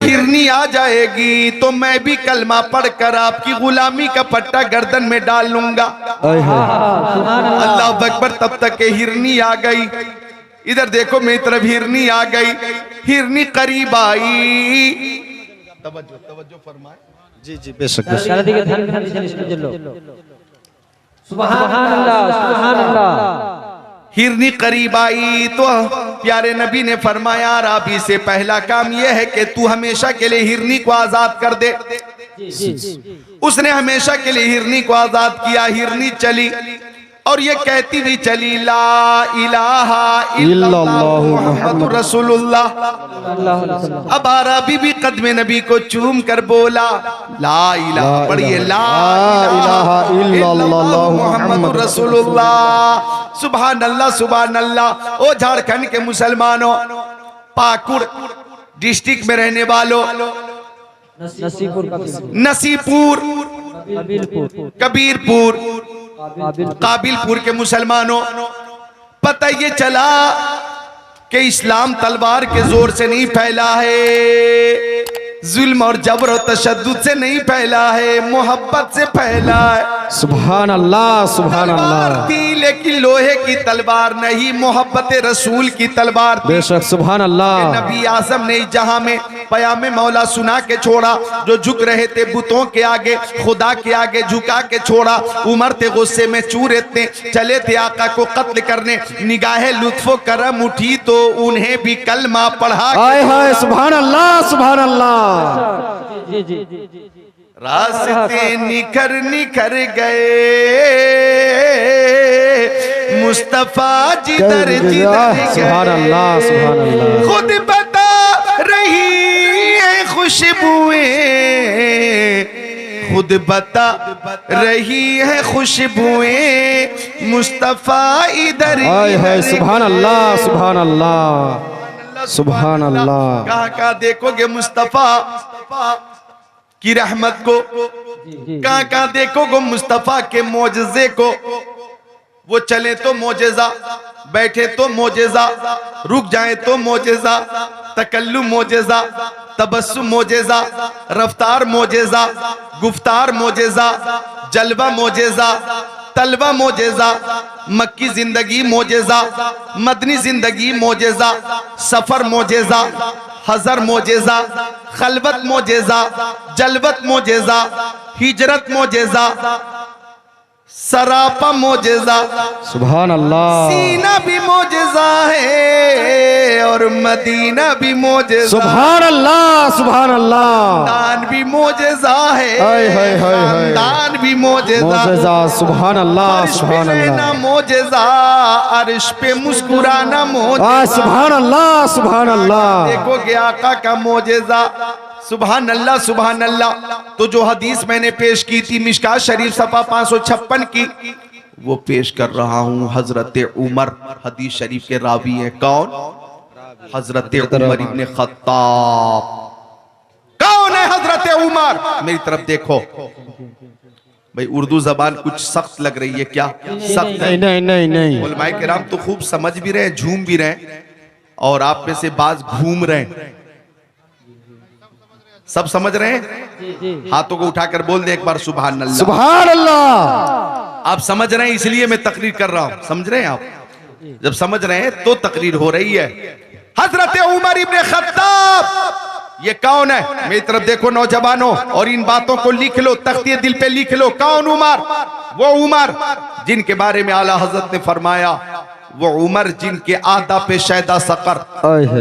हिरनी आ जाएगी तो मैं भी कलमा पढ़कर आपकी गुलामी का पट्टा गर्दन में डाल लूंगा। अल्लाह अकबर। तब तक के हिरनी आ गई। इधर देखो मेरी तरफ हिरनी आ गई। हिरनी करीब आई। तवज्जो फरमाए। जी जी बेशक। सुभान अल्लाह सुभान अल्लाह। हिरनी करीब आई तो प्यारे नबी ने फरमाया राबी से पहला काम यह है कि तू हमेशा के लिए हिरनी को आजाद कर दे। उसने हमेशा के लिए हिरनी को आजाद किया। हिरनी चली और ये कहती हुई चली ला इलाहा इल्लल्लाह मुहम्मदुर रसूलुल्लाह। अब अरबी भी कदम नबी को चूम कर बोला ला इलाहा, पढ़िए ला इलाहा इल्लल्लाह मुहम्मदुर रसूलुल्लाह। सुभान अल्लाह सुभान अल्लाह। ओ झारखंड के मुसलमानों, पाकुड़ डिस्ट्रिक्ट में रहने वालों, नसीपुर कबीरपुर काबिलपुर के मुसलमानों, पता ये चला कि इस्लाम तलवार के जोर से नहीं फैला है, जुल्म और जबर और तशद्दुद से नहीं फैला है, मोहब्बत से फैला है। सुभान अल्लाह सुभान अल्लाह। थी लेकिन लोहे की तलवार नहीं, मोहब्बत रसूल की तलवार थी। बेशक सुभान अल्लाह। नबी आजम ने जहां में पयामे मौला सुना के छोड़ा, जो झुक रहे थे बुतों के आगे, खुदा के आगे झुका के छोड़ा। उमर थे गुस्से में चूर इतने, चले थे आका को कत्ल करने। निगाहे लुत्फो करम उठी तो उन्हें भी कलमा पढ़ा। हाय हाय सुभान अल्लाह सुभान अल्लाह। रास्ते निखर निखर गए, मुस्तफा जिधर जिधर सुभान अल्लाह सुभान अल्लाह। खुद बता रही है खुशबुएं, खुद बता रही है खुशबुएं, मुस्तफा इधर हाय हाय सुभान अल्लाह सुभान अल्लाह सुभान अल्लाह। कहाँ देखोगे मुस्तफा की रहमत को, कहाँ देखोगे मुस्तफा के मोजज़े को। वो चले तो मोजेजा, बैठे तो मोजेजा, रुक जाए तो मोजेजा, तकल्लुम मोजेजा, तबस्सुम मोजेजा, रफ्तार मोजेजा, गुफ्तार मोजेजा, जलवा मोजेजा, तलवा मोजेजा, मक्की जिंदगी मोजेजा, मदनी जिंदगी मोजेजा, सफर मोजेजा, हजर मोजेजा, खलवत मोजेजा, जलवत मोजेजा, हिजरत मोजेजा, सरापा मोजेजा। सुभान अल्लाह। सीना भी मोजेजा है और मदीना भी मोजेजा। सुभान अल्लाह सुभान अल्लाह। दान भी मोजेजा है, हाय हाय हाय हाय। दान भी मोजेजा। सुभान अल्लाह सुभान अल्लाह। मोजेजा, अर्श पे मुस्कुराना मोजेजा। सुभान अल्लाह सुभान अल्लाह। देखोगे आका का मोजेजा। सुभान अल्लाह सुभान अल्लाह। तो जो हदीस मैंने पेश की थी मिशकात शरीफ सफा 556 की, वो पेश कर रहा हूँ। हजरत उमर हदीस शरीफ के रावी है। कौन? हजरत उमर इब्ने खत्ताब। कौन है हजरत उमर? मेरी तरफ देखो भाई। उर्दू जबान कुछ सख्त लग रही है क्या? सख्त नहीं नहीं नहीं नहीं। उलमाए किराम तो खूब समझ भी रहे हैं, झूम भी रहे हैं, और आप में से बाज घूम रहे हैं। सब समझ रहे हैं? हाथों को उठाकर बोल दे एक बार सुभान अल्लाह। सुभान अल्लाह। आप समझ रहे हैं इसलिए मैं तकरीर कर रहा हूं। समझ रहे हैं आप? जब समझ रहे हैं तो तकरीर हो रही है। हजरत उमर इब्ने खत्ताब। ये कौन है? मेरी तरफ देखो नौजवानों, और इन बातों को लिख लो, तख्तिए दिल पे लिख लो। कौन उमर? वो उमर जिनके बारे में आला हजरत ने फरमाया, वो उमर जिनके आदा पे शैदा सकर,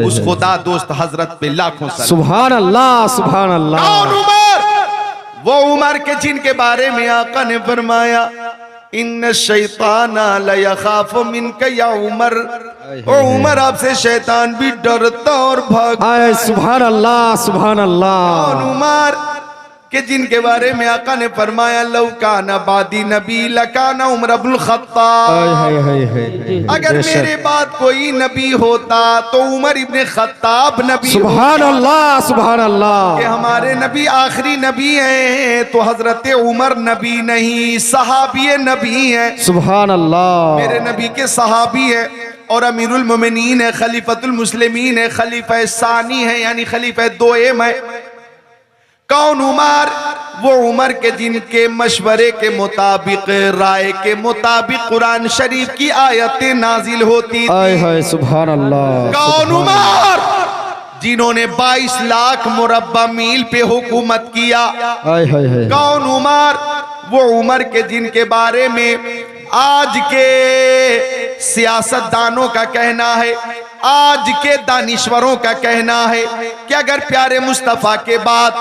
उस खुदा दोस्त हजरत पे लाखों सलाम। सुभान अल्लाह सुभान अल्लाह। कौन उमर? वो उमर के जिनके बारे में आका ने फरमाया इन्न शैताना लयखाफु मिनका या उमर। ओ उमर, आपसे शैतान भी डरता और भागता। सुभान अल्लाह सुभान अल्लाह। कौन उमर के जिनके बारे में आका ने फरमाया लौ काना बादी नबी लकाना उमर अब्दुल खत्ताब। अगर मेरे बाद कोई नबी होता तो उमर इब्ने खत्ताब नबी। सुभान अल्लाह सुभान अल्लाह। कि हमारे नबी आखिरी नबी हैं तो हजरत उमर नबी नहीं, सहाबी नबी हैं। सुभान अल्लाह। मेरे नबी के सहाबी है और अमीरुल मोमिनीन है, खलीफतुल मुस्लिमीन है, खलीफा सानी है, यानी खलीफा दोएम है। कौन उमर? वो उमर के जिनके मशवरे के मुताबिक, राय के मुताबिक कुरान शरीफ की आयतें नाजिल होती आय थी। हाय सुभान अल्लाह। कौन उमर? जिन्होंने 22 लाख मुरब्बा मील पे हुकूमत किया। आय हाय हाय। कौन उमर? वो उमर के जिनके बारे में आज के सियासतदानों का कहना है, आज के दानिश्वरों का कहना है कि अगर प्यारे मुस्तफा के बाद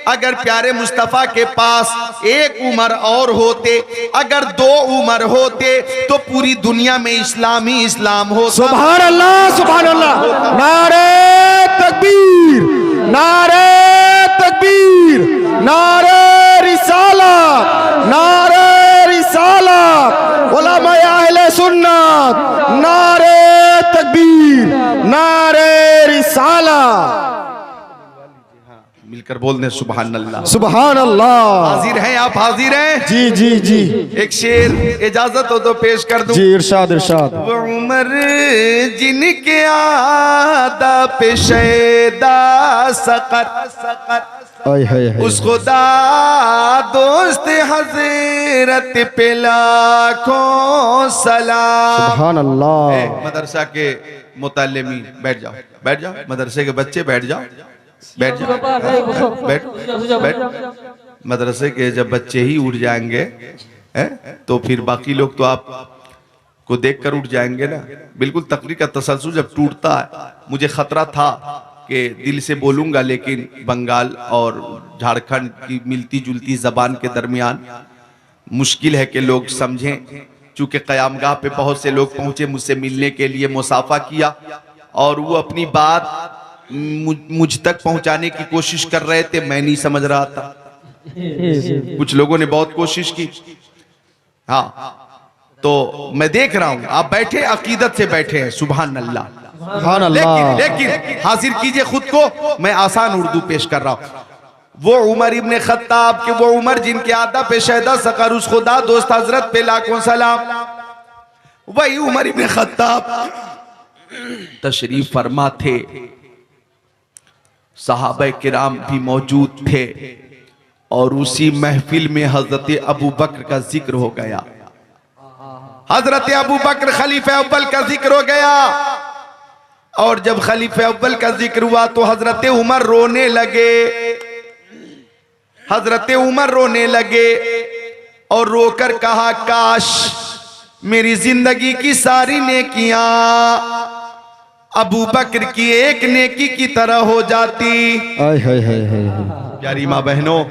अगर प्यारे मुस्तफा के पास एक उमर और होते, अगर 2 उमर होते तो पूरी दुनिया में इस्लाम ही इस्लाम होता। सुभान अल्लाह सुभान अल्लाह। नारे तकबीर, नारे तकबीर, नारे रिसालत, नारे रिसालत, उलमाए अहले सुन्नत, नारे तकबीर, नारे रिसालत। मिलकर बोल दें सुभान अल्लाह। सुभान अल्लाह। हाजिर हैं आप? हाजिर हैं? जी जी जी एक शेर इजाजत हो तो पेश कर दूं। जी, इरशाद इरशाद। वो उमर जिनके आदा पे शैदा सकर, आय हाय हाय। उस खुदा दोस्त हजरत पे लाखों सलाम। सुभान अल्लाह। मदरसा के मुतालिमी बैठ जाओ, बैठ जाओ। मदरसे के बच्चे बैठ जाओ, बैठ जाओ, बैठ बैठ। मदरसे के जब बच्चे ही उठ जाएंगे तो फिर बाकी लोग तो आप को देखकर उठ जाएंगे ना। बिल्कुल तकरीर का तसलसल जब टूटता है, मुझे खतरा था कि दिल से बोलूंगा, लेकिन बंगाल और झारखंड की मिलती जुलती जबान के दरमियान मुश्किल है कि लोग समझें। चूंकि क़यामगाह पे बहुत से लोग पहुंचे मुझसे मिलने के लिए, मुसाफा किया और वो अपनी बात मुझ तक पहुंचाने की कोशिश कर रहे थे, मैं नहीं समझ रहा था। कुछ लोगों ने बहुत कोशिश की। हाँ, तो मैं देख रहा हूं आप बैठे अकीदत से बैठे हैं। सुभान अल्लाह, सुभान अल्लाह। लेकिन हाजिर कीजिए खुद को, मैं आसान उर्दू पेश कर रहा हूं। वो उमर इब्ने खत्ताब के, वो उमर जिनके आदा पे शैदा सकर, उस खुदा दोस्त हजरत पे लाखों सलाम। वही उमर इब्ने खत्ताब तशरीफ फरमा थे, सहाबा किराम भी मौजूद थे और उसी महफिल में हजरत अबू बकर का जिक्र हो गया। हजरत अबू बकर खलीफा अव्वल का जिक्र हो गया और जब खलीफा अव्वल का जिक्र हुआ तो हजरत उमर रोने लगे। हजरत उमर रोने लगे और रोकर कहा, काश मेरी जिंदगी की सारी नेकियां अबू बकर की एक नेकी की तरह हो जाती। आय हाय हाय हाय। प्यारी माँ बहनों,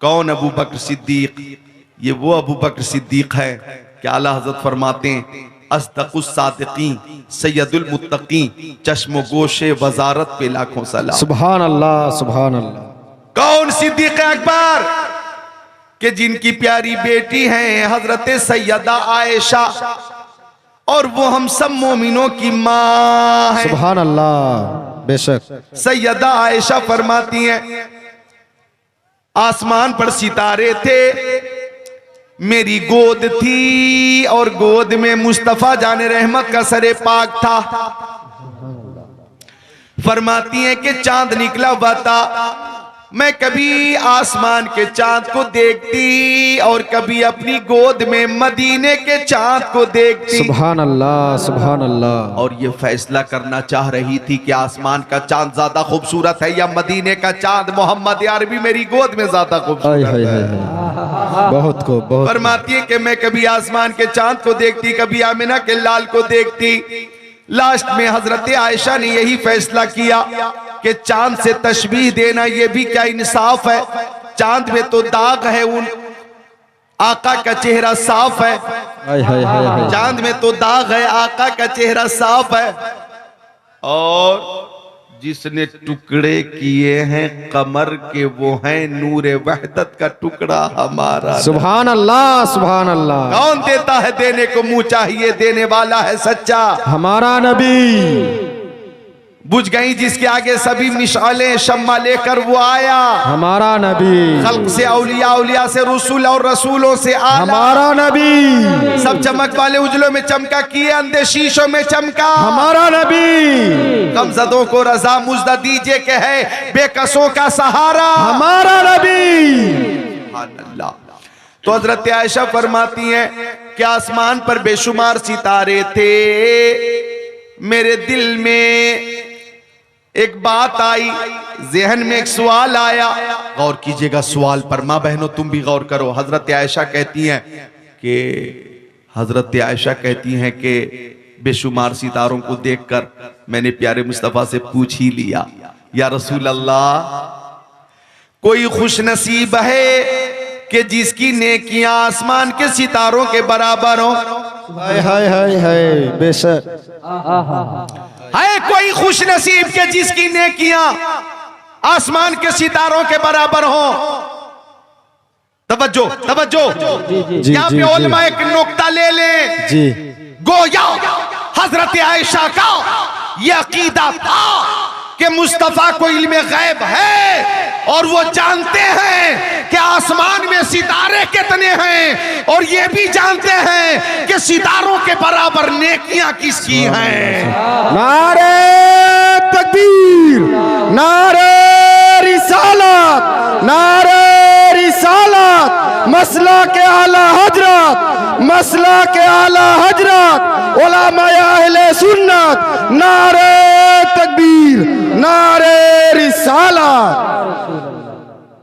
कौन अबू बकर सिद्दीक? ये वो अबू बकर सिद्दीक है कि आला हजरत फरमाते हैं, अस्दकुस सादिकीन सैयदुल मुत्तकीन, चश्मो गोशे वजारत पे लाखों सलाम। सुभान अल्लाह सुभान अल्लाह। कौन सिद्दीक अकबर? कि जिनकी प्यारी बेटी हैं हजरत सैयदा आयशा और वो हम सब मोमिनों की माँ है। सुभान अल्लाह। बेशक। सैयदा आयशा फरमाती हैं, आसमान पर सितारे थे, मेरी गोद थी और गोद में मुस्तफा जाने रहमत का सरे पाक था। फरमाती हैं कि चांद निकला हुआ था, मैं कभी आसमान के चांद को देखती और कभी अपनी गोद में मदीने के चांद को देखती। सुभान अल्लाह सुभान अल्लाह। और ये फैसला करना चाह रही थी कि आसमान का चांद ज्यादा खूबसूरत है या मदीने का चांद मोहम्मद अरबी मेरी गोद में ज्यादा खूबसूरत है। बहुत को बहुत। फरमाती है कि मैं कभी आसमान के चांद को देखती, कभी आमिना के लाल को देखती। लास्ट में हजरत आयशा ने यही फैसला किया कि चांद से तशबीह देना ये भी क्या इंसाफ है। चांद में तो दाग है, उन आका का चेहरा साफ है। चांद में तो दाग है, आका का चेहरा साफ है। और जिसने टुकड़े किए हैं कमर के वो है नूरे वहदत का टुकड़ा हमारा। सुभान अल्लाह सुभान अल्लाह। कौन देता है देने को मुंह चाहिए, देने वाला है सच्चा हमारा नबी। बुझ गई, जिसके आगे सभी मिसालें शम्मा लेकर वो आया। हमारा नबी, खल्क से औलिया, औलिया से रसूल और रसूलों से आला। हमारा नबी, सब चमक वाले उजलों में चमका, किए अंधे शीशों में चमका। हमारा नबी, कमजदों को रजा मुजदा दीजिए के है बेकसों का सहारा। हमारा नबी। अल्लाह। तो हजरत आयशा फरमाती हैं कि आसमान पर बेशुमार सितारे थे, मेरे दिल में एक बात आई, जहन में एक सवाल आया। गौर कीजिएगा सवाल पर, माँ बहनों तुम भी गौर करो। हजरत आयशा कहती हैं कि बेशुमार सितारों को देखकर मैंने प्यारे मुस्तफा से पूछ ही लिया, या रसूल अल्लाह, कोई खुश नसीब है कि जिसकी नेकियां आसमान के सितारों के बराबर हो? हाय हाय हाय हाय, बेशक है कोई खुश नसीब के जिसकी नेकियां आसमान के सितारों के बराबर हो? तवज्जो तवज्जो, यहाँ पे उलमा एक नुक्ता ले लें जी। गोया हजरत आयशा का यह अकीदा था कि मुस्तफा को इल्मे गैब है और वो जानते हैं कि आसमान में सितारे कितने हैं, और ये भी जानते हैं कि सितारों के बराबर नेकियां किसकी हैं। नारे तकबीर, नारे रिसालत, नारे रिसालत, मसला के आला हजरत, मसला के आला हजरत, उलमाए अहले सुन्नत, नारे तकबीर, नारे रिसालत।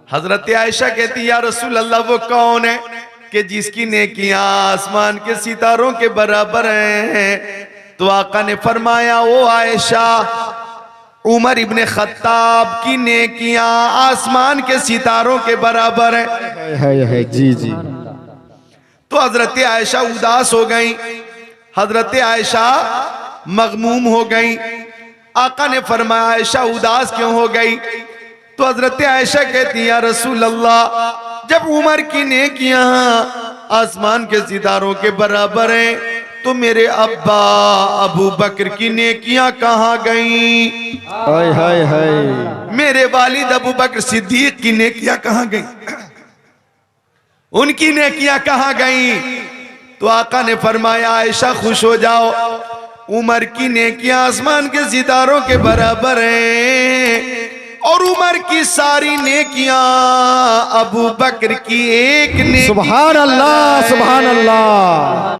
हजरत आयशा कहती या रसूल अल्लाह, वो कौन है कि जिसकी नेकियां आसमान के सितारों के बराबर हैं? तो आका ने फरमाया, ओ आयशा, उमर इब्ने खत्ताब की नेकियां आसमान के सितारों के बराबर हैं। है जी जी। तो हजरत आयशा उदास हो गई, हजरत आयशा मगमूम हो गई। आका ने फरमाया, आयशा उदास क्यों हो गई? तो हजरत आयशा कहती या रसूल अल्लाह, जब उमर की नेकियां आसमान के सितारों के बराबर हैं, तो मेरे अब्बा अबू बकर की नेकियां कहाँ गई? हाय हाय हाय, मेरे वालिद अबू बकर सिद्दीक की नेकियां कहाँ गई? उनकी नेकियां कहाँ गई? तो आका ने फरमाया, आयशा खुश हो जाओ, उमर की नेकियां आसमान के सितारों के बराबर हैं, और उमर की सारी नेकियां अबू बकर की एक नेकी। सुभान अल्लाह, सुभान अल्लाह।